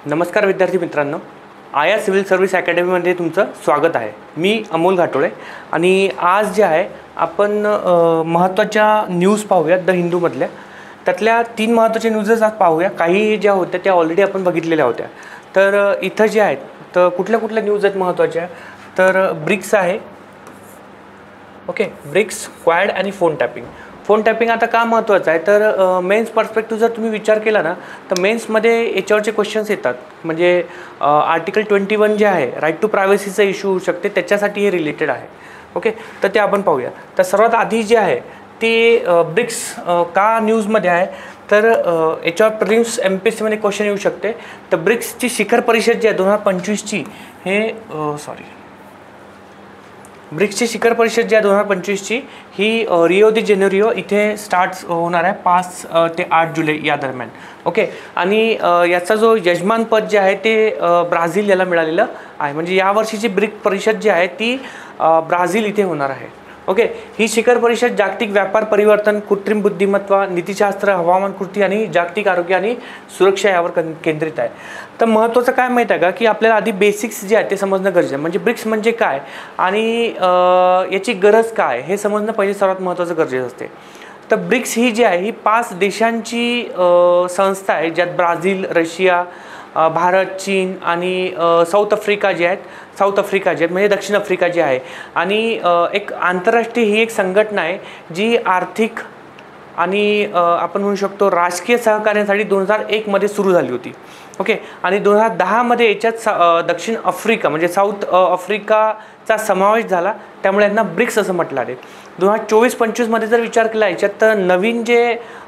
नमस्कार विद्यार्थी मित्रांनो, आया सिव्हिल सर्व्हिस अकॅडमीमध्ये तुमचं स्वागत आहे। मी अमोल घाटोळे आणि आज जे आहे आपण महत्त्वाच्या न्यूज पाहूया द हिंदूमधल्या। त्यातल्या 3 महत्त्वाच्या न्यूजेस आज पाहूया। काही ज्या होत्या त्या ऑलरेडी आपण बघितलेल्या होत्या। तर इथं जे आहेत तर कुठल्या न्यूज आहेत महत्त्वाच्या, तर ब्रिक्स आहे, ओके, ब्रिक्स, क्वाड आणि फोन टॅपिंग। फोन टॅपिंग आता का महत्त्वाचं आहे तर मेन्स पर्स्पेक्टिव्ह जर तुम्ही विचार केला ना तर मेन्समध्ये याच्यावरचे क्वेश्चन्स येतात। म्हणजे आर्टिकल 21 जे आहे राईट टू प्रायव्हसीचा इश्यू होऊ शकते, त्याच्यासाठी हे रिलेटेड आहे। ओके, तर ते आपण पाहूया। तर सर्वात आधी जे आहे ते ब्रिक्स का न्यूजमध्ये आहे तर याच्यावर प्रिलिम्स MPSCमध्ये क्वेश्चन येऊ शकते। तर ब्रिक्सची शिखर परिषद जी आहे 2025ची ब्रिक्सची शिखर परिषद जी आहे 2025ची ही रिओ दी जेनेरिओ इथे स्टार्ट होणार आहे 5 ते 8 जुलै या दरम्यान। ओके, आणि याचा जो यजमानपद जे आहे ते ब्राझील याला मिळालेलं आहे। म्हणजे यावर्षीची ब्रिक्स परिषद जी आहे ती ब्राझील इथे होणार आहे। ओके, ही शिखर परिषद जागतिक व्यापार परिवर्तन, कृत्रिम बुद्धिमत्ता, नीतिशास्त्र, हवामान कृती आणि जागतिक आरोग्य आणि सुरक्षा यावर केंद्रित आहे। तर महत्त्वाचं काय माहीत आहे का की आपल्याला आधी बेसिक्स जे आहे ते समजणं गरजेचं आहे। म्हणजे ब्रिक्स म्हणजे काय आणि याची गरज काय हे समजणं पहिले सर्वात महत्त्वाचं गरजेचं असते। तर ब्रिक्स ही जी आहे ही 5 देशांची संस्था आहे, ज्यात ब्राझील, रशिया, भारत, चीन आणि साऊथ आफ्रिका जे आहेत म्हणजे दक्षिण आफ्रिका जे आहे। आणि एक आंतरराष्ट्रीय ही एक संघटना आहे जी आर्थिक आणि आपण म्हणू शकतो राजकीय सहकार्यासाठी 2001 मध्ये सुरू झाली होती। ओके, आणि 2010 मध्ये याच्यात दक्षिण आफ्रिका म्हणजे साऊथ आफ्रिकाचा समावेश झाला, त्यामुळे यांना ब्रिक्स असं म्हटलं आहे। 2024-25 मध्ये जर विचार केला याच्यात तर नवीन जे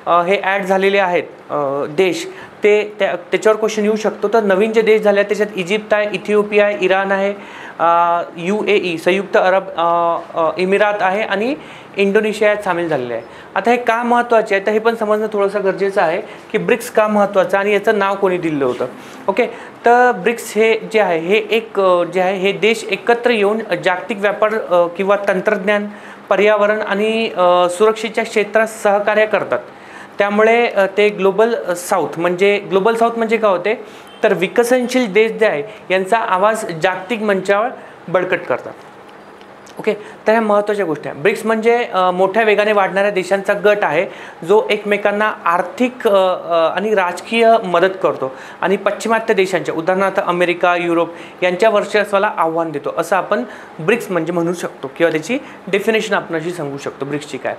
हे ॲड झालेले आहेत देश त्याच्यावर क्वेश्चन येऊ शकतो। तर नवीन जे देश झाले आहेत त्याच्यात इजिप्त आहे, इथिओपिया आहे, इराण आहे, UAE संयुक्त अरब इमिरात आहे आणि इंडोनेशिया सामील झालेले आहे। आता हे का महत्त्वाचे आहे तर हे पण समजणं थोडंसं गरजेचं आहे की ब्रिक्स का महत्त्वाचं आणि याचं नाव कोणी दिलं होतं। ओके, तर ब्रिक्स हे जे आहे हे एक जे आहे हे देश एकत्र येऊन जागतिक व्यापार किंवा तंत्रज्ञान, पर्यावरण आणि सुरक्षेच्या क्षेत्रात सहकार्य करतात। त्यामुळे ते ग्लोबल साऊथ म्हणजे काय होते तर विकसनशील देश जे आहे यांचा आवाज जागतिक मंचावर बळकट करतात। ओके, तर ह्या महत्त्वाच्या गोष्टी आहेत। ब्रिक्स म्हणजे मोठ्या वेगाने वाढणाऱ्या देशांचा गट आहे जो एकमेकांना आर्थिक आणि राजकीय मदत करतो आणि पाश्चिमात्य देशांच्या उदाहरणार्थ अमेरिका, युरोप यांच्या वर्चस्वाला आव्हान देतो, असं आपण ब्रिक्स म्हणजे म्हणू शकतो किंवा त्याची डेफिनेशन आपण अशी सांगू शकतो ब्रिक्सची काय।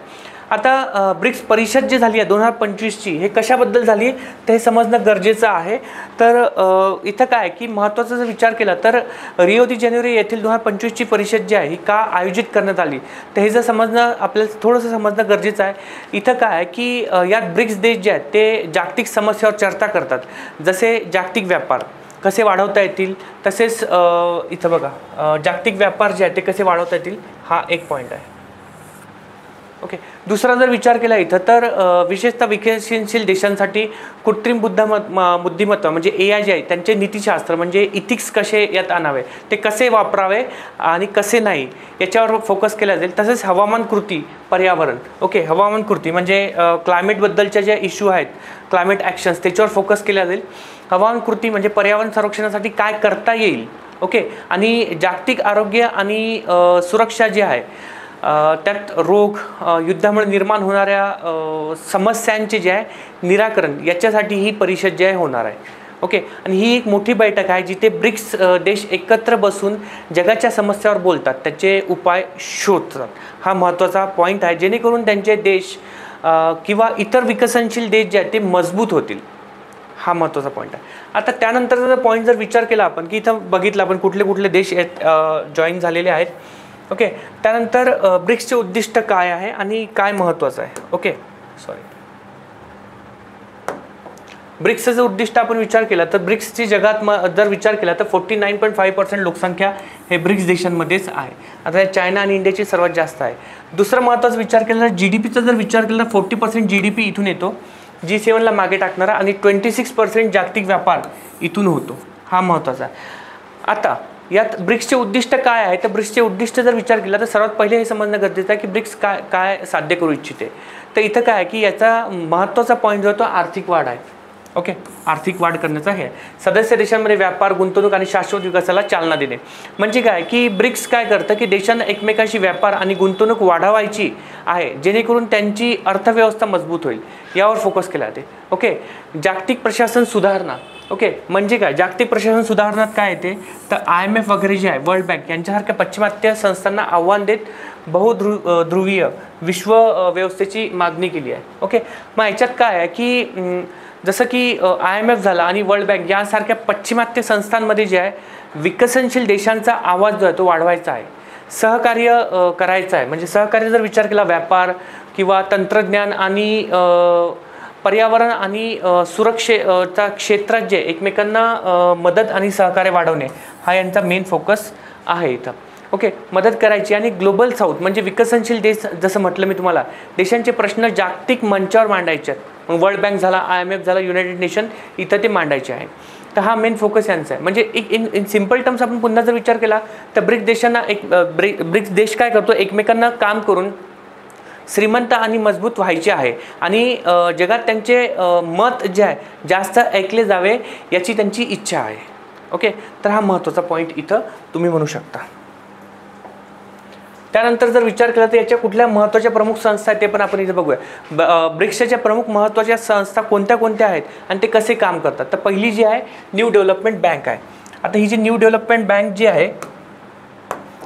आता ब्रिक्स परिषद जी झाली आहे 2025ची हे कशाबद्दल झाली ते समजणं गरजेचं आहे। तर इथं काय की महत्त्वाचा जर विचार केला तर रिओ दी जेनेरिओ येथील 2025ची परिषद जी आहे ही का आयोजित करण्यात आली तर हे जर समजणं आपल्याला थोडंसं समजणं गरजेचं आहे। इथं काय आहे की यात ब्रिक्स देश जे आहेत ते जागतिक समस्यावर चर्चा करतात, जसे जागतिक व्यापार कसे वाढवता येतील, तसेच इथं बघा जागतिक व्यापार जे आहे ते कसे वाढवता येतील, हा एक पॉईंट आहे। ओके, दुसरा जर विचार केला इथं तर विशेषतः विकसनशील देशांसाठी कृत्रिम बुद्धिमत्ता म्हणजे AI जे आहे त्यांचे नीतिशास्त्र म्हणजे इथिक्स कसे यात आणावे, ते कसे वापरावे आणि कसे नाही याच्यावर फोकस केला जाईल। तसेच हवामान कृती, पर्यावरण, ओके, हवामान कृती म्हणजे क्लायमेटबद्दलच्या ज्या इश्यू आहेत, क्लायमेट ॲक्शन्स त्याच्यावर फोकस केला जाईल। हवामान कृती म्हणजे पर्यावरण संरक्षणासाठी काय करता येईल, ओके, आणि जागतिक आरोग्य आणि सुरक्षा जी आहे त्यात रोग, युद्धामुळे निर्माण होणाऱ्या समस्यांचे जे आहे निराकरण याच्यासाठी ही परिषद जी आहे होणार आहे। ओके, आणि ही एक मोठी बैठक आहे जिथे ब्रिक्स देश एकत्र बसून जगाच्या समस्यावर बोलतात, त्याचे उपाय शोधतात। हा महत्त्वाचा पॉईंट आहे जेणेकरून त्यांचे देश किंवा इतर विकसनशील देश जे आहेत ते मजबूत होतील, हा महत्त्वाचा पॉईंट आहे। आता त्यानंतरचा पॉईंट जर विचार केला आपण की इथं बघितलं आपण कुठले देश जॉईन झालेले आहेत। ओके, त्यानंतर ब्रिक्सचे उद्दिष्ट काय आहे आणि काय महत्त्वाचं आहे। ओके, ब्रिक्सचं उद्दिष्ट आपण विचार केला तर ब्रिक्सची जगात जर विचार केला तर 49.5% लोकसंख्या हे ब्रिक्स देशांमध्येच आहे। आता चायना आणि इंडियाची सर्वात जास्त आहे। दुसरं महत्त्वाचा विचार केला तर GDPचा जर विचार केला तर 40% GDP इथून येतो, G7ला मागे टाकणारा, आणि 26% जागतिक व्यापार इथून होतो, हा महत्त्वाचा आहे। आता यात ब्रिक्सचे उद्दिष्ट काय आहे तर ब्रिक्सचे उद्दिष्ट जर विचार केला तर सर्वात पहिले हे समजणं गरजेचं आहे की ब्रिक्स काय साध्य करू इच्छिते। तर इथं काय आहे की याचा महत्त्वाचा पॉईंट जो तो आर्थिक वाढ आहे। ओके, आर्थिक वाढ करण्याचा आहे. सदस्य देशांमध्ये व्यापार, गुंतवणूक आणि शाश्वत विकासाला चालना देणे. म्हणजे काय की ब्रिक्स काय करतं की देशांना एकमेकांशी व्यापार आणि गुंतवणूक वाढवायची आहे, जेणेकरून त्यांची अर्थव्यवस्था मजबूत होईल, यावर फोकस केला जाते. ओके, जागतिक प्रशासन सुधारणा. ओके, म्हणजे काय जागतिक प्रशासन सुधारणात काय येते तर IMF वगैरे जे आहे, वर्ल्ड बँक यांच्यासारख्या पाश्चिमात्य संस्थांना आव्हान देत बहुध्रुवीय विश्व व्यवस्थेची मागणी केली आहे. ओके, मग याच्यात काय आहे की जसं की IMF झाला आणि वर्ल्ड बँक यासारख्या पाश्चिमात्य संस्थांमध्ये जे आहे विकसनशील देशांचा आवाज जो आहे तो वाढवायचा आहे, सहकार्य करायचं आहे. म्हणजे सहकार्य जर विचार केला, व्यापार किंवा तंत्रज्ञान आणि पर्यावरण आणि सुरक्षेच्या क्षेत्रात जे एकमेकांना मदत आणि सहकार्य वाढवणे हा यांचा मेन फोकस आहे इथं. ओके, मदत करायची. आणि ग्लोबल साऊथ म्हणजे विकसनशील देश, जसं म्हटलं मी तुम्हाला, देशांचे प्रश्न जागतिक मंचावर मांडायचे आहेत. मग वर्ल्ड बँक झाला, IMF झाला, युनायटेड नेशन, इथं ते मांडायचे आहे. तर हा मेन फोकस यांचा आहे. म्हणजे एक इन सिम्पल टर्म्स आपण पुन्हा जर विचार केला तर ब्रिक्स देशांना ब्रिक्स देश काय करतो, एकमेकांना काम करून श्रीमंत आणि मजबूत व्हायचे आहे आणि जगात त्यांचे मत जे आहे जास्त ऐकले जावे याची त्यांची इच्छा आहे. ओके, तर हा महत्त्वाचा पॉईंट इथं तुम्ही म्हणू शकता. त्यानंतर जर विचार केला तर याच्या कुठल्या महत्त्वाच्या प्रमुख संस्था आहेत ते पण आपण इथे बघूया. ब्रिक्सच्या प्रमुख महत्त्वाच्या संस्था कोणत्या कोणत्या आहेत आणि ते कसे काम करतात. तर पहिली जी आहे न्यू डेव्हलपमेंट बँक आहे. आता ही जी न्यू डेव्हलपमेंट बँक जी आहे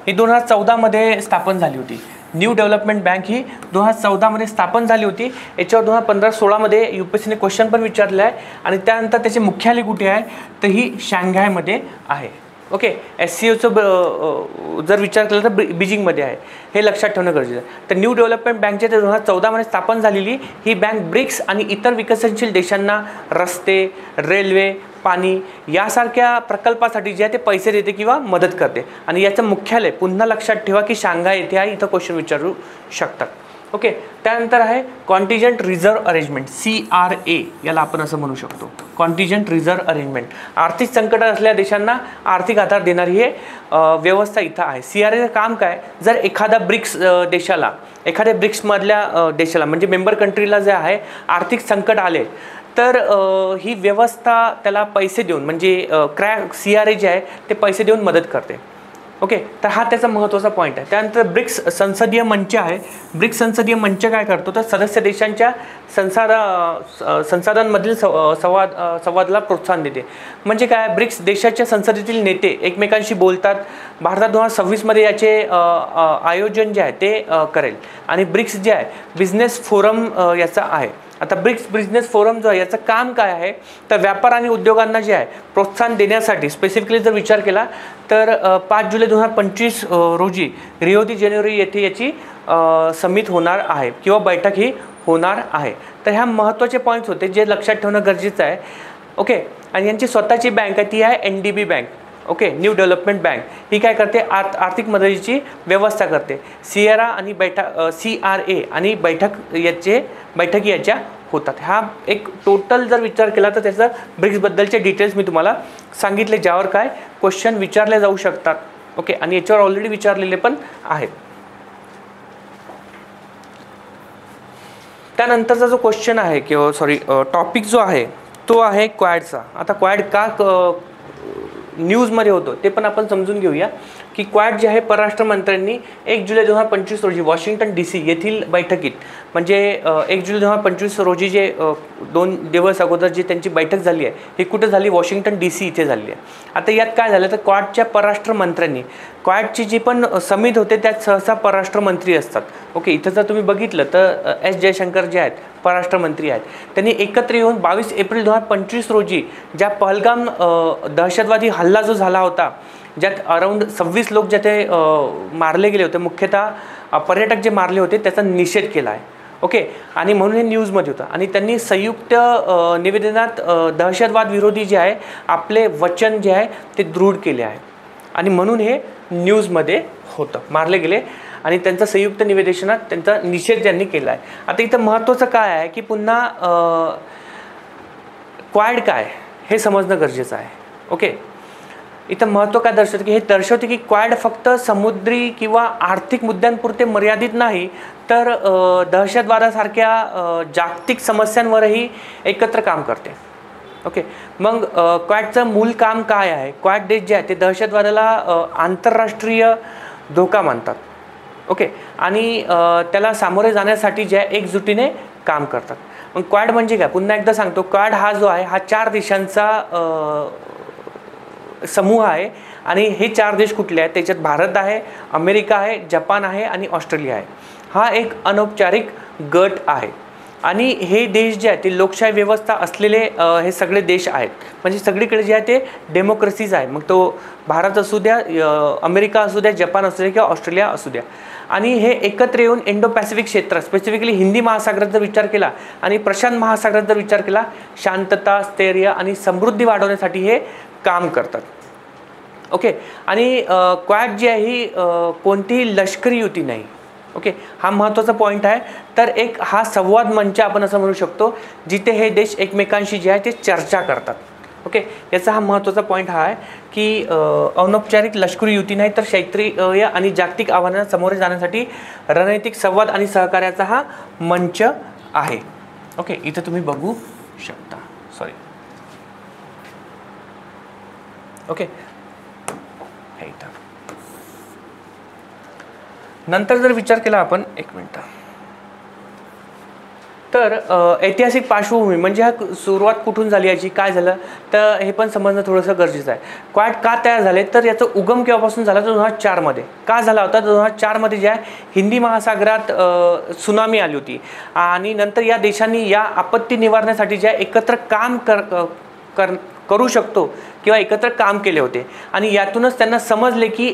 ही 2014 मध्ये स्थापन झाली होती. न्यू डेव्हलपमेंट बँक ही 2014 मध्ये स्थापन झाली होती. याच्यावर 2015-16 मध्ये UPSCने क्वेश्चन पण विचारले आहे. आणि त्यानंतर त्याचे मुख्यालय कुठे आहे तर ही शांघायमध्ये आहे. ओके, SCOचं जर विचार केला तर बीजिंगमध्ये आहे, हे लक्षात ठेवणं गरजेचं आहे. तर न्यू डेव्हलपमेंट बँकच्या 2014 मध्ये स्थापन झालेली ही बँक ब्रिक्स आणि इतर विकसनशील देशांना रस्ते, रेल्वे, पाणी यासारख्या प्रकल्पासाठी जे आहे ते पैसे देते किंवा मदत करते. आणि याचं मुख्यालय पुन्हा लक्षात ठेवा की शांघाय येथे आहे, इथं क्वेश्चन विचारू शकतात. ओके, त्यानंतर आहे कॉन्टिजेंट रिझर्व्ह अरेंजमेंट, CRA याला आपण असं म्हणू शकतो. कॉन्टिजेंट रिझर्व्ह अरेंजमेंट आर्थिक संकटात असलेल्या देशांना आर्थिक आधार देणारी हे व्यवस्था इथं आहे. CRAचं काम काय, जर एखादा ब्रिक्स देशाला, एखाद्या ब्रिक्समधल्या देशाला म्हणजे मेंबर कंट्रीला जे आहे आर्थिक संकट आले तर ही व्यवस्था त्याला पैसे देऊन म्हणजे CRA जे आहे ते पैसे देऊन मदत करते. ओके, तर हा त्याचा महत्त्वाचा पॉईंट आहे. त्यानंतर ब्रिक्स संसदीय मंच आहे. ब्रिक्स संसदीय मंच काय करतो तर सदस्य देशांच्या संसाधनांमधील संवादाला प्रोत्साहन देते. म्हणजे काय, ब्रिक्स देशाच्या संसदेतील नेते एकमेकांशी बोलतात. भारतात 2026 मध्ये याचे आयोजन जे आहे ते करेल. आणि ब्रिक्स जे आहे बिझनेस फोरम याचा आहे. आता ब्रिक्स बिझनेस फोरम जो आहे याचं काम काय आहे तर व्यापार आणि उद्योगांना जे आहे प्रोत्साहन देण्यासाठी स्पेसिफिकली जर विचार केला तर 5 जुलै 2025 रोजी रिओ दी जेनेरो येथे याची समिट होणार आहे किंवा बैठक ही होणार आहे. तर ह्या महत्त्वाचे पॉईंट्स होते जे लक्षात ठेवणं गरजेचं आहे. ओके, आणि यांची स्वतःची बँक आहे ती आहे NDB bank. Okay, new development bank ही काय करते, आर्थिक मदतीची व्यवस्था करते. CRA आणि बैठकी याच्या होतात. हा एक टोटल जर विचार केला तर त्याचा ब्रिक्सबद्दलचे डिटेल्स मी तुम्हाला सांगितले, ज्यावर काय क्वेश्चन विचारले जाऊ शकतात. ओके, आणि याच्यावर ऑलरेडी विचारलेले पण आहेत. त्यानंतरचा जो क्वेश्चन आहे किंवा टॉपिक जो आहे तो आहे क्वाडचा. आता क्वाड का न्यूजमध्ये होतो ते पण आपण समजून घेऊया की क्वाड जे आहे परराष्ट्र मंत्र्यांनी 1 जुलै 2025 रोजी वॉशिंग्टन DC येथील बैठकीत म्हणजे 1 जुलै 2025 रोजी जे 2 दिवस अगोदर जी त्यांची बैठक झाली आहे ही कुठे झाली, वॉशिंग्टन DC इथे झाली आहे. आता यात काय झालं तर क्वाडच्या परराष्ट्र मंत्र्यांनी, क्वाडची जी पण समिट होते त्यात सहसा परराष्ट्र मंत्री असतात. ओके, इथं जर तुम्ही बघितलं तर S जयशंकर जे आहेत परराष्ट्र मंत्री आहेत, त्यांनी एकत्र येऊन 22 एप्रिल 2025 रोजी ज्या पहलगाम दहशतवादी हल्ला जो झाला होता ज्यात अराउंड 26 लोक ज्याथे मारले गेले होते, मुख्यतः पर्यटक जे मारले होते, त्याचा निषेध केला आहे. ओके, आणि म्हणून हे न्यूजमध्ये होतं. आणि त्यांनी संयुक्त निवेदनात दहशतवाद विरोधी जे आहे आपले वचन जे आहे ते दृढ केले आहे आणि म्हणून हे न्यूजमध्ये होतं, मारले गेले आणि त्यांचा संयुक्त निवेदनात त्यांचा निषेध त्यांनी केला आहे. आता इथं महत्त्वाचं काय आहे की पुन्हा क्वाड काय हे समजणं गरजेचं आहे. ओके, इथं महत्त्व काय दर्शवते की हे दर्शवते की क्वाड फक्त समुद्री किंवा आर्थिक मुद्द्यांपुरते मर्यादित नाही तर दहशतवादासारख्या जागतिक समस्यांवरही एकत्र काम करते. ओके, मग क्वाडचं मूल काम काय आहे? क्वाड देश जे आहे ते दहशतवादाला आंतरराष्ट्रीय धोका मानतात. ओके, आणि त्याला सामोरे जाण्यासाठी जे आहे एकजुटीने काम करतात. मग क्वाड म्हणजे काय? पुन्हा एकदा सांगतो, क्वाड हा जो आहे हा 4 देशांचा समूह आहे. आणि हे 4 देश कुठले आहेत? त्याच्यात भारत आहे, अमेरिका आहे, जपान आहे आणि ऑस्ट्रेलिया आहे. हा एक अनौपचारिक गट आहे. आणि हे देश जे आहेत ते लोकशाही व्यवस्था असलेले हे सगळे देश आहेत. म्हणजे सगळीकडे जे आहे ते डेमोक्रेसीज आहे. मग तो भारत असू द्या, अमेरिका असू द्या, जपान असू द्या किंवा ऑस्ट्रेलिया असू द्या. आणि हे एकत्र येऊन इंडो पॅसिफिक क्षेत्र, स्पेसिफिकली हिंदी महासागरात जर विचार केला आणि प्रशांत महासागरात जर विचार केला, शांतता, स्थैर्य आणि समृद्धी वाढवण्यासाठी हे काम करतात. ओके, आणि क्वाड जी आहे ही कोणतीही लष्करी युती नाही. ओके, हा महत्त्वाचा पॉईंट आहे. तर एक हा संवाद मंच आपण असं म्हणू शकतो, जिथे हे देश एकमेकांशी जे आहे ते चर्चा करतात. ओके, याचा हा महत्त्वाचा पॉईंट हा आहे की अनौपचारिक लष्करी युती नाही, तर क्षेत्रीय आणि जागतिक आव्हानांना सामोरे जाण्यासाठी रणनीतिक संवाद आणि सहकार्याचा हा मंच आहे. ओके, इथं तुम्ही बघू शकता. सॉरी. ओके, हे इथं. नंतर जर विचार केला आपण, एक मिनिट, तर ऐतिहासिक पार्श्वभूमी म्हणजे हा सुरुवात कुठून झाली याची, काय झालं, तर हे पण समजणं थोडंसं गरजेचं आहे. क्वाड का तयार झाले, तर याचा उगम केव्हापासून झाला, तर 2004 मध्ये. का झाला होता? 2004 मध्ये जे आहे हिंदी महासागरात सुनामी आली होती आणि नंतर या देशांनी या आपत्ती निवारण्यासाठी जे एकत्र काम करू शकतो किंवा एकत्र काम केले होते. आणि यातूनच त्यांना समजले की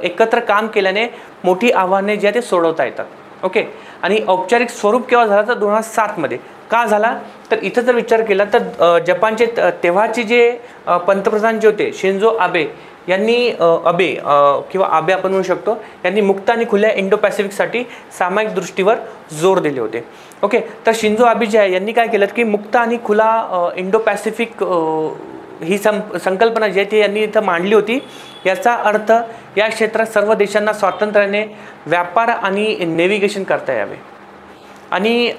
एकत्र काम केल्याने मोठी आव्हाने जे आहे ते सोडवता येतात. ओके, आणि औपचारिक स्वरूप केव्हा झाला, तर 2007 मध्ये. का झाला, तर इथं जर विचार केला तर जपानचे तेव्हाचे जे पंतप्रधान जे होते शिंजो आबे यांनी किंवा आबे आपण म्हणू शकतो, यांनी मुक्त आणि खुल्या इंडो पॅसिफिकसाठी सामायिक दृष्टीवर जोर दिले होते. ओके, तर शिंजो आबे जे आहे यांनी काय केलं की मुक्त आणि खुला इंडो पॅसिफिक ही संकल्पना जी आहे ती यांनी इथं मांडली होती. याचा अर्थ या क्षेत्रात सर्व देशांना स्वातंत्र्याने व्यापार आणि नेव्हिगेशन करता यावे आणि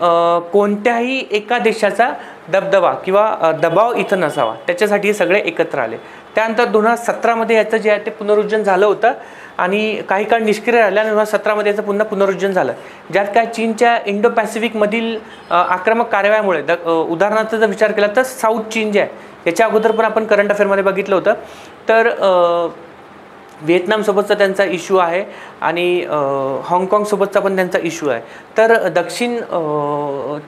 कोणत्याही एका देशाचा दबदबा किंवा दबाव इथं नसावा, त्याच्यासाठी हे सगळे एकत्र आले. त्यानंतर 2017 मध्ये याचं जे आहे ते पुनरुज्जीवन झालं होतं आणि काही काळ निष्क्रिय राहिल्याने 2017 मध्ये याचं पुन्हा पुनरुज्जीवन झालं, ज्यात काय चीनच्या इंडो पॅसिफिकमधील आक्रमक कारवायामुळे, उदाहरणार्थ जर विचार केला तर साऊथ चीन जे आहे, याच्या अगोदर पण आपण करंट अफेअरमध्ये बघितलं होतं, तर व्हिएतनामसोबतचा त्यांचा इश्यू आहे आणि हाँगकाँगसोबतचा पण त्यांचा इश्यू आहे. तर दक्षिण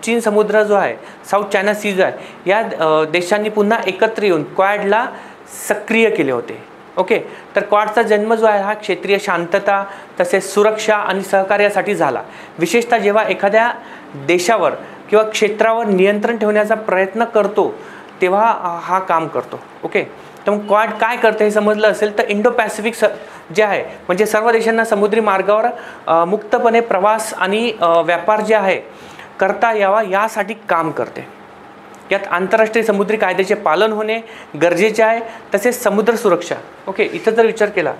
चीन समुद्र जो आहे, साऊथ चायना सी जो आहे, या देशांनी पुन्हा एकत्र येऊन क्वाडला सक्रिय केले होते. ओके, तर क्वाडचा जन्म जो आहे हा क्षेत्रीय शांतता तसेच सुरक्षा आणि सहकार्यासाठी झाला. विशेषतः जेव्हा एखाद्या देशावर किंवा क्षेत्रावर नियंत्रण ठेवण्याचा प्रयत्न करतो तेव्हा हा काम करतो. ओके, तर मग क्वाड काय करते हे समजलं असेल तर इंडो पॅसिफिक जे आहे म्हणजे सर्व देशांना समुद्री मार्गावर मुक्तपणे प्रवास आणि व्यापार जे आहे करता यावा यासाठी काम करते. यात आंतरराष्ट्रीय समुद्री कायद्याचे पालन होणे गरजेचे आहे, तसेच समुद्र सुरक्षा. ओके, इथं जर विचार केला,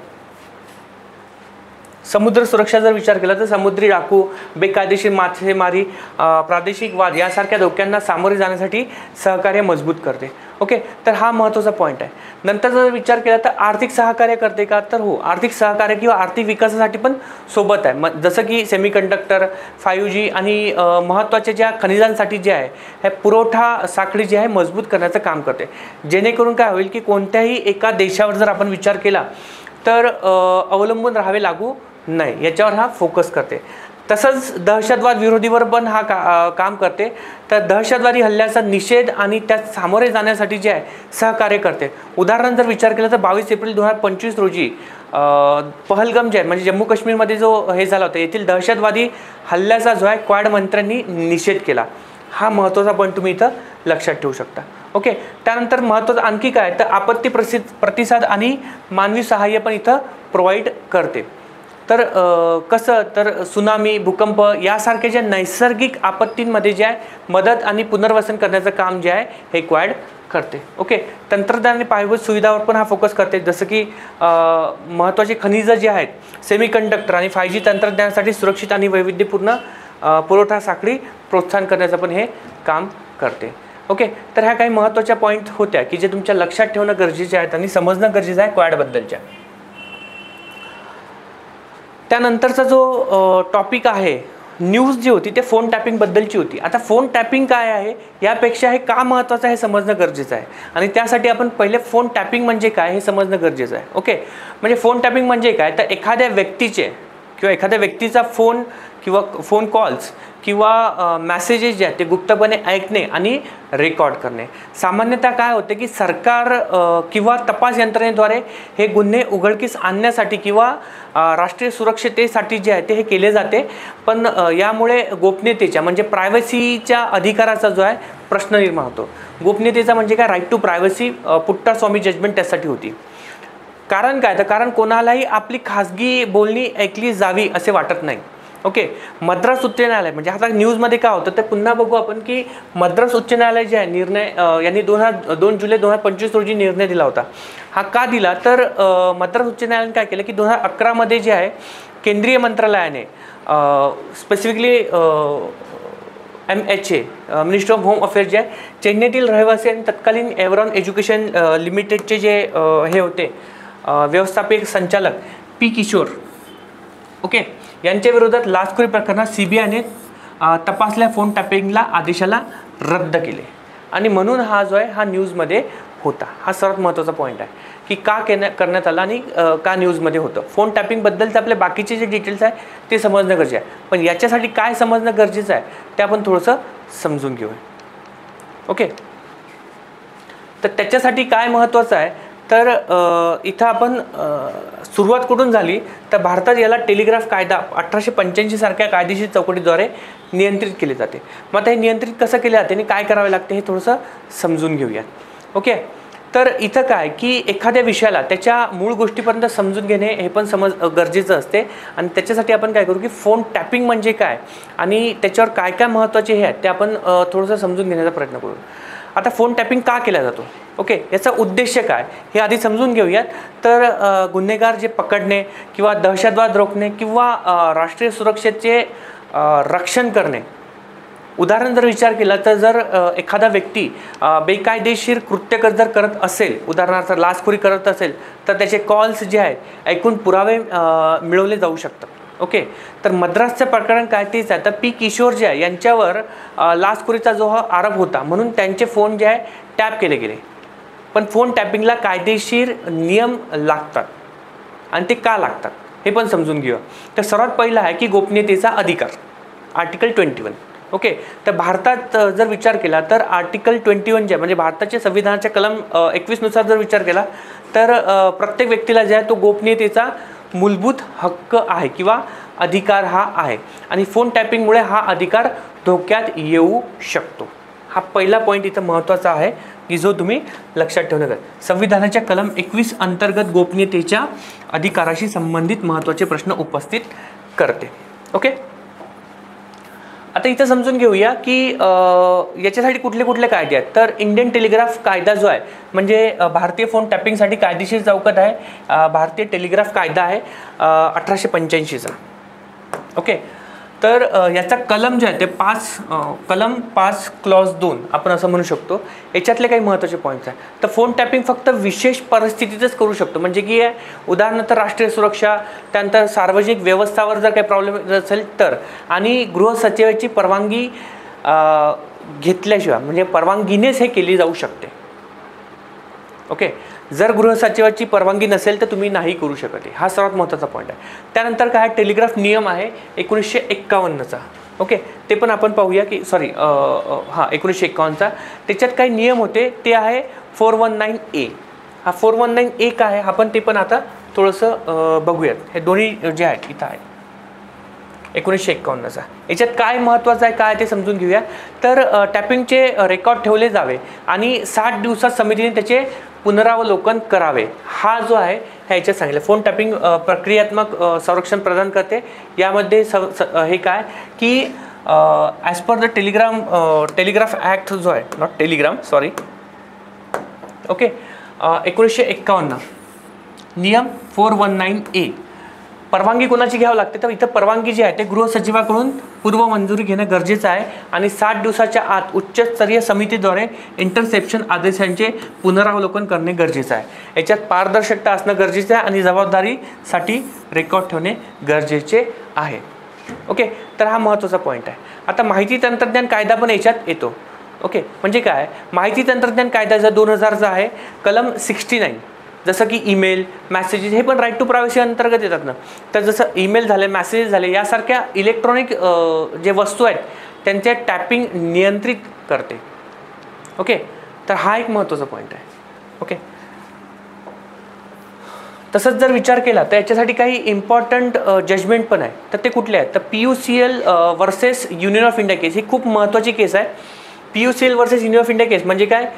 समुद्र सुरक्षा जर विचार केला तर समुद्री डाकू, बेकायदेशीर मासेमारी, प्रादेशिक वाद यासारख्या धोक्यांना सामोरे जाण्यासाठी सहकार्य मजबूत करते. ओके, तर हा महत्त्वाचा पॉईंट आहे. नंतर जर विचार केला तर आर्थिक सहकार्य करते का, तर हो, आर्थिक सहकार्य किंवा आर्थिक विकासासाठी पण सोबत आहे. जसं की सेमीकंडक्टर, 5G आणि महत्त्वाच्या ज्या खनिजांसाठी जे आहे हे पुरवठा साखळी जी आहे मजबूत करण्याचं काम करते, जेणेकरून काय होईल की कोणत्याही एका देशावर जर आपण विचार केला तर अवलंबून राहावे लागू नाही, याच्यावर हा फोकस करते. तसंच दहशतवाद विरोधीवर पण हा काम करते. तर दहशतवादी हल्ल्याचा निषेध आणि त्यात सामोरे जाण्यासाठी जे आहे सहकार्य करते. उदाहरण जर विचार केला तर 22 एप्रिल 2025 रोजी पहलगाम जे आहे म्हणजे जम्मू काश्मीरमध्ये जो हे झाला होता, येथील दहशतवादी हल्ल्याचा जो आहे क्वाड मंत्र्यांनी निषेध केला. हा महत्त्वाचा पॉईंट तुम्ही इथं लक्षात ठेवू शकता. ओके, त्यानंतर महत्त्वाचं आणखी काय तर आपत्ती प्रतिसाद आणि मानवी सहाय्य पण इथं प्रोव्हाइड करते. तर कसं तर सुनामी, भूकंप यासारखे ज्या नैसर्गिक आपत्तींमध्ये जे आहे मदत आणि पुनर्वसन करण्याचं काम जे आहे हे क्वाड करते. ओके, तंत्रज्ञान आणि पायाभूत सुविधावर पण हा फोकस करते, जसं की महत्त्वाचे खनिजं जे आहेत, सेमीकंडक्टर आणि 5G तंत्रज्ञानासाठी सुरक्षित आणि वैविध्यपूर्ण पुरवठा साखळी प्रोत्साहन करण्याचं पण हे काम करते. ओके, तर ह्या काही महत्त्वाच्या पॉईंट होत्या की जे तुमच्या लक्षात ठेवणं गरजेचे आहेत आणि समजणं गरजेचं आहे क्वॅडबद्दलच्या. त्यानंतरचा जो टॉपिक आहे न्यूज जी होती ते फोन टॅपिंगबद्दलची होती. आता फोन टॅपिंग काय आहे यापेक्षा हे का महत्त्वाचं आहे हे समजणं गरजेचं आहे आणि त्यासाठी आपण पहिले फोन टॅपिंग म्हणजे काय हे समजणं गरजेचं आहे. ओके, म्हणजे फोन टॅपिंग म्हणजे काय, तर एखाद्या व्यक्तीचे किंवा एखाद्या व्यक्तीचा फोन किंवा फोन कॉल्स किंवा मेसेजेस जे आहेत ते गुप्तपणे ऐकणे आणि रेकॉर्ड करणे. सामान्यतः काय होते की सरकार किंवा तपास यंत्रणेद्वारे हे गुन्हे उघडकीस आणण्यासाठी किंवा राष्ट्रीय सुरक्षिततेसाठी जे आहे ते हे केले जाते. पण यामुळे गोपनीयतेच्या म्हणजे प्रायव्हसीच्या अधिकाराचा जो आहे प्रश्न निर्माण होतो. गोपनीयतेचा म्हणजे काय, right to privacy Puttaswamy judgment त्यासाठी होती. कारण काय, तर कारण कोणालाही आपली खाजगी बोलणी ऐकली जावी असे वाटत नाही. ओके, मद्रास उच्च न्यायालय म्हणजे आता न्यूजमध्ये काय होतं ते पुन्हा बघू आपण की मद्रास उच्च न्यायालय जे आहे निर्णय यांनी 2 जुलै 2025 रोजी निर्णय दिला होता. हा का दिला, तर मद्रास उच्च न्यायालयाने काय केलं की 2011 जे आहे केंद्रीय मंत्रालयाने specifically MHA ministry of home affairs जे आहे चेन्नईतील रहिवासी आणि तत्कालीन एव्हरॉन एज्युकेशन लिमिटेडचे जे हे होते व्यवस्थापक संचालक पी किशोर, ओके, यांच्या विरोधात लाचखोरी प्रकरणात CBIने तपासल्या फोन टॅपिंगला आदेशाला रद्द केले आणि म्हणून हा जो आहे हा न्यूजमध्ये होता. हा सर्वात महत्त्वाचा पॉईंट आहे की का करण्यात आला आणि का न्यूजमध्ये होतं. फोन टॅपिंगबद्दलचे आपले बाकीचे जे डिटेल्स आहे ते समजणं गरजेचं आहे, पण याच्यासाठी काय समजणं गरजेचं आहे ते आपण थोडंसं समजून घेऊया. ओके, तर त्याच्यासाठी काय महत्त्वाचं आहे, तर इथं आपण सुरुवात कुठून झाली तर भारतात याला टेलिग्राफ कायदा 1885 सारख्या कायदेशीर चौकटीद्वारे नियंत्रित केले जाते. मग आता हे नियंत्रित कसं केले जाते आणि काय करावे लागते हे थोडंसं समजून घेऊयात. ओके, तर इथं काय की एखाद्या विषयाला त्याच्या मूळ गोष्टीपर्यंत समजून घेणे हे पण गरजेचं असते आणि त्याच्यासाठी आपण काय करू की फोन टॅपिंग म्हणजे काय आणि त्याच्यावर काय काय महत्त्वाचे हे आहेत ते आपण थोडंसं समजून घेण्याचा प्रयत्न करू. आता फोन टॅपिंग का केला जातो, ओके, याचा उद्देश काय हे आधी समजून घेऊयात. तर गुन्हेगार जे पकडणे किंवा दहशतवाद रोखणे किंवा राष्ट्रीय सुरक्षेचे रक्षण करणे. उदाहरण जर विचार केला तर जर एखादा व्यक्ती बेकायदेशीर कृत्य जर करत असेल, उदाहरणार्थ लाचखोरी करत असेल, तर त्याचे कॉल्स जे आहेत ऐकून पुरावे मिळवले जाऊ शकतात. ओके, तर मद्रासचं प्रकरण काय तेच आहे. तर पी किशोर जे आहे यांच्यावर लाचखोरीचा जो हा आरोप होता म्हणून त्यांचे फोन जे आहे टॅप केले गेले. पण फोन टॅपिंगला कायदेशीर नियम लागतात आणि ते का लागतात हे पण समजून घेऊया. तर सर्वात पहिला आहे की गोपनीयतेचा अधिकार, आर्टिकल 21. ओके, तर भारतात जर विचार केला तर आर्टिकल 21 जे म्हणजे भारताच्या संविधानाच्या कलम 21 नुसार जर विचार केला तर प्रत्येक व्यक्तीला जे आहे तो गोपनीयतेचा मूलभूत हक्क आहे किंवा अधिकार हा आहे आणि फोन टॅपिंगमुळे हा अधिकार धोक्यात येऊ शकतो. हा पहिला पॉईंट इथं महत्त्वाचा आहे की जो तुम्ही लक्षात ठेवणं गरजेचं. संविधानाच्या कलम 21 अंतर्गत गोपनीयतेच्या अधिकाराशी संबंधित महत्त्वाचे प्रश्न उपस्थित करते. ओके, आता इथं समजून घेऊया की याच्यासाठी कुठले कुठले कायदे आहेत. तर इंडियन टेलिग्राफ कायदा जो आहे म्हणजे भारतीय फोन टॅपिंगसाठी कायदेशीर चौकट आहे. भारतीय टेलिग्राफ कायदा आहे 1885चा. ओके, तर याचा कलम जे आहे ते कलम 5 क्लॉज 2 आपण असं म्हणू शकतो. याच्यातले काही महत्त्वाचे पॉईंट्स आहेत. तर फोन टॅपिंग फक्त विशेष परिस्थितीतच करू शकतो, म्हणजे की उदाहरणार्थ राष्ट्रीय सुरक्षा, त्यानंतर सार्वजनिक व्यवस्थावर जर काही प्रॉब्लेम असेल तर, आणि गृहसचिवाची परवानगी घेतल्याशिवाय म्हणजे परवानगीनेच हे केली जाऊ शकते. ओके, जर गृहसचिवाची परवानगी नसेल तर तुम्ही नाही करू शकत. हा सर्वात महत्त्वाचा पॉईंट आहे. त्यानंतर काय टेलिग्राफ नियम आहे 1951चा. ओके, ते पण आपण पाहूया की 1951चा त्याच्यात काही नियम होते. ते आहे 419A. हा 419A काय आहे आपण ते पण आता थोडंसं बघूयात. हे दोन्ही जे आहेत इथं आहे 1951चा. याच्यात काय महत्त्वाचं आहे काय ते समजून घेऊया. तर टॅपिंगचे रेकॉर्ड ठेवले जावे आणि 60 दिवसात समितीने त्याचे पुनरावलोकन करावे. हा जो आहे ह्याच्यात सांगितलं. फोन टॅपिंग प्रक्रियात्मक संरक्षण प्रदान करते. यामध्ये हे काय की as per the telegraph act जो आहे, नॉट टेलिग्राम सॉरी, ओके, 1951 नियम 419A परवानगी कोणाची घ्यावी लागते, तर इथं परवानगी जी आहे ते गृहसचिवाकडून पूर्व मंजुरी घेणं गरजेचं आहे आणि 60 दिवसाच्या आत उच्चस्तरीय समितीद्वारे इंटरसेप्शन आदेशांचे पुनरावलोकन करणे गरजेचं आहे. याच्यात पारदर्शकता असणं गरजेचं आहे आणि जबाबदारीसाठी रेकॉर्ड ठेवणे गरजेचे आहे. ओके, तर हा महत्त्वाचा पॉईंट आहे. आता माहिती तंत्रज्ञान कायदा पण याच्यात येतो. ओके, म्हणजे काय, माहिती तंत्रज्ञान कायदा 2000चा आहे, कलम 69. जसं की ईमेल, मॅसेजेस हे पण राईट टू प्रायव्हसी अंतर्गत येतात ना. तर जसं ईमेल झाले, मॅसेजेस झाले, यासारख्या इलेक्ट्रॉनिक जे वस्तू आहेत त्यांचे टॅपिंग नियंत्रित करते. ओके, तर हा एक महत्त्वाचा पॉईंट आहे. ओके, तसंच जर विचार केला तर याच्यासाठी काही इम्पॉर्टंट जजमेंट पण आहे. तर ते कुठले आहेत, तर PUCL versus union of India case. ही खूप महत्त्वाची केस आहे. PUCL versus union of India case म्हणजे काय,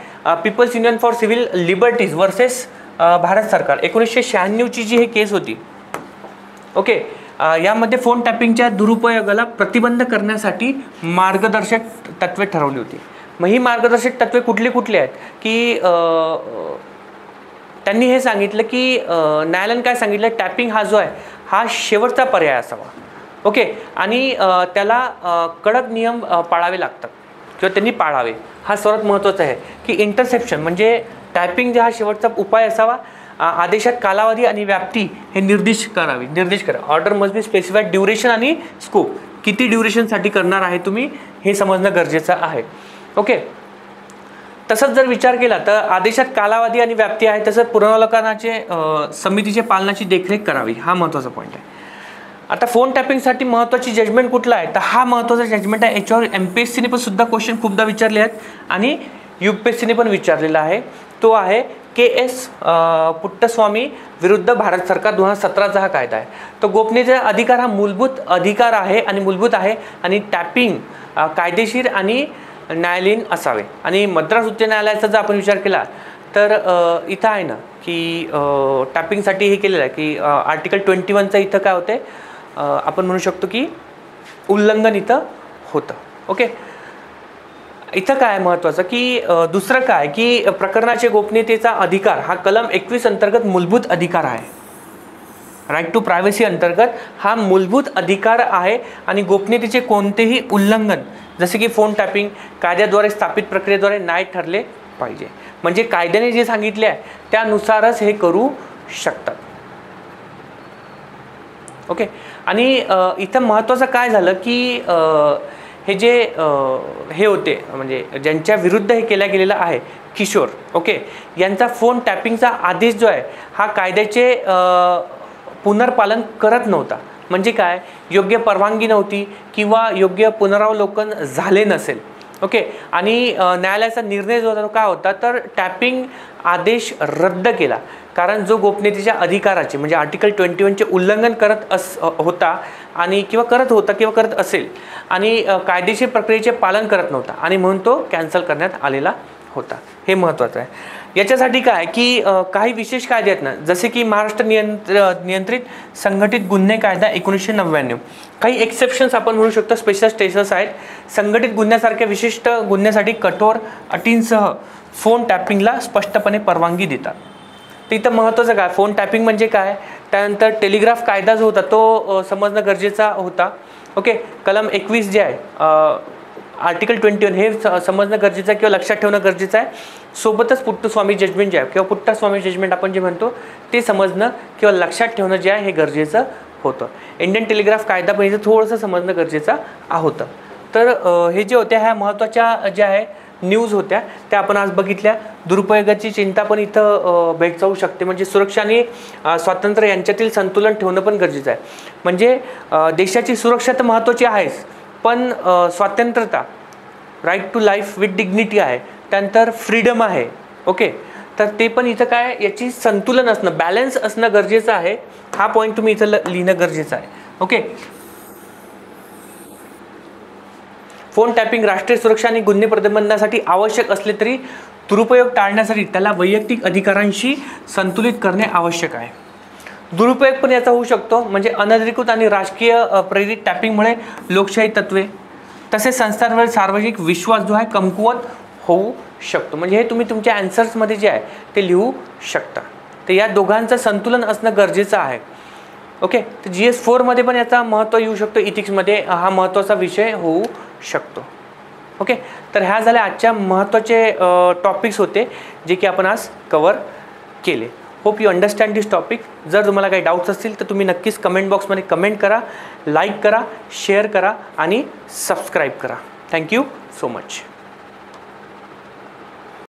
people's union for civil liberties versus Bharat सरकार. 1996ची जी हे केस होती. ओके, यामध्ये फोन टॅपिंगच्या दुरुपयोगाला प्रतिबंध करण्यासाठी मार्गदर्शक तत्त्वे ठरवली होती. मग ही मार्गदर्शक तत्त्वे कुठली कुठली आहेत, की त्यांनी हे सांगितलं की न्यायालयाने काय सांगितलं, टॅपिंग हा जो आहे हा शेवटचा पर्याय असावा. ओके, आणि त्याला कडक नियम पाळावे लागतात किंवा त्यांनी पाळावे. हा सर्वात महत्त्वाचा आहे की इंटरसेप्शन म्हणजे टॅपिंग जे हा शेवटचा उपाय असावा. आदेशात कालावधी आणि व्याप्ती हे निर्देश करा. Order must be specified duration आणि स्कोप. किती ड्युरेशनसाठी करणार आहे तुम्ही हे समजणं गरजेचं आहे. ओके, तसंच जर विचार केला तर आदेशात कालावधी आणि व्याप्ती आहे, तसंच पुनरावलोकनाचे समितीचे पालनाची देखरेख करावी. हा महत्त्वाचा पॉईंट आहे. आता फोन टॅपिंगसाठी महत्त्वाची जजमेंट कुठला आहे, तर हा महत्त्वाचा जजमेंट आहे. याच्यावर MPSCने पण सुद्धा क्वेश्चन खूपदा विचारले आहेत आणि UPSCने पण विचारलेला आहे. तो आहे KS पुट्टस्वामी विरुद्ध भारत सरकार 2017चा हा कायदा आहे. तो गोपनीयतेचा अधिकार हा मूलभूत अधिकार आहे आणि मूलभूत आहे आणि टॅपिंग कायदेशीर आणि न्यायालयीन असावे. आणि मद्रास उच्च न्यायालयाचा जर आपण विचार केला तर इथं आहे ना की टॅपिंगसाठी हे केलेलं आहे की आर्टिकल 21चं इथं काय होते, आपण म्हणू शकतो की उल्लंघन इथं होतं. ओके, इथं काय महत्त्वाचं की दुसरं काय की प्रकरणाचे गोपनीयतेचा अधिकार हा कलम 21 अंतर्गत मूलभूत अधिकार आहे. राईट टू प्रायव्हसी अंतर्गत हा मूलभूत अधिकार आहे आणि गोपनीयतेचे कोणतेही उल्लंघन जसे की फोन टॅपिंग कायद्याद्वारे स्थापित प्रक्रियेद्वारे नाही ठरले पाहिजे. म्हणजे कायद्याने जे सांगितले आहे त्यानुसारच हे करू शकतात. ओके, आणि इथं महत्त्वाचं काय झालं की हे जे हे होते म्हणजे ज्यांच्या विरुद्ध हे केल्या गेलेलं आहे किशोर, ओके, यांचा फोन टॅपिंगचा आदेश जो आहे हा कायद्याचे पुनर्पालन करत नव्हता. म्हणजे काय, योग्य परवानगी नव्हती किंवा योग्य पुनरावलोकन झाले नसेल. ओके, आणि न्यायालयाचा निर्णय जो होता तो काय होता, तर टॅपिंग आदेश रद्द केला. कारण जो गोपनीयतेच्या अधिकाराचे म्हणजे आर्टिकल 21चे उल्लंघन करत होता आणि किंवा करत असेल आणि कायदेशीर प्रक्रियेचे पालन करत नव्हता आणि म्हणून तो कॅन्सल करण्यात आलेला होता. हे महत्त्वाचं आहे. याच्यासाठी काय की काही विशेष कायदे आहेत ना, जसे की महाराष्ट्र नियंत्रित संघटित गुन्हे कायदा 1999. काही एक्सेप्शन्स आपण म्हणू शकतो, स्पेशल स्टेटस आहेत. संघटित गुन्ह्यासारख्या विशिष्ट गुन्ह्यासाठी कठोर अटींसह फोन टॅपिंगला स्पष्टपणे परवानगी देतात. तर इथं महत्त्वाचं काय, फोन टॅपिंग म्हणजे काय, त्यानंतर टेलिग्राफ कायदा जो होता तो समजणं गरजेचा होता. ओके, कलम 21 जे आहे आर्टिकल 21 हे समजणं गरजेचं आहे किंवा लक्षात ठेवणं गरजेचं आहे. सोबतच पुट्टस्वामी जजमेंट जे आहे किंवा पुट्टस्वामी जजमेंट आपण जे म्हणतो ते समजणं किंवा लक्षात ठेवणं जे आहे हे गरजेचं होतं. इंडियन टेलिग्राफ कायदा पण इथं थोडंसं समजणं गरजेचं होतं. तर हे जे होत्या ह्या महत्त्वाच्या ज्या आहे न्यूज होत्या त्या आपण आज बघितल्या. दुरुपयोगाची चिंता पण इथं भेडसावू शकते. म्हणजे सुरक्षा आणि स्वातंत्र्य यांच्यातील संतुलन ठेवणं पण गरजेचं आहे. म्हणजे देशाची सुरक्षा तर महत्त्वाची आहेच, पण स्वातंत्र्यता, right to life with dignity आहे, त्यानंतर फ्रीडम आहे. ओके, तर ते पण इथं काय याची संतुलन असणं, बॅलन्स असणं गरजेचं आहे. हा पॉईंट तुम्ही इथं लिहिणं गरजेचं आहे. ओके, फोन टॅपिंग राष्ट्रीय सुरक्षा आणि गुन्हे प्रतिबंधासाठी आवश्यक असले तरी दुरुपयोग टाळण्यासाठी त्याला वैयक्तिक अधिकारांशी संतुलित करणे आवश्यक आहे. दुरुपयोग पण याचा होऊ शकतो. म्हणजे अनधिकृत आणि राजकीय प्रेरित टॅपिंगमुळे लोकशाही तत्त्वे तसेच संस्थांवर सार्वजनिक विश्वास जो आहे कमकुवत होऊ शकतो. म्हणजे हे तुम्ही तुमच्या आन्सर्समध्ये जे आहे ते लिहू शकता. तर या दोघांचं संतुलन असणं गरजेचं आहे. ओके, तर GS4मध्ये पण याचा महत्त्व येऊ शकतो, इथिक्समध्ये हा महत्त्वाचा विषय होऊ शकतो. ओके, तर ह्या झाल्या आजच्या महत्त्वाचे टॉपिक्स होते जे की आपण आज कवर केले. Hope you understand this topic. जर तुम्हाला काही डाऊट्स असतील तर तुम्ही नक्कीच कमेंट बॉक्समध्ये कमेंट करा, लाईक करा, शेअर करा आणि सबस्क्राईब करा. Thank you so much.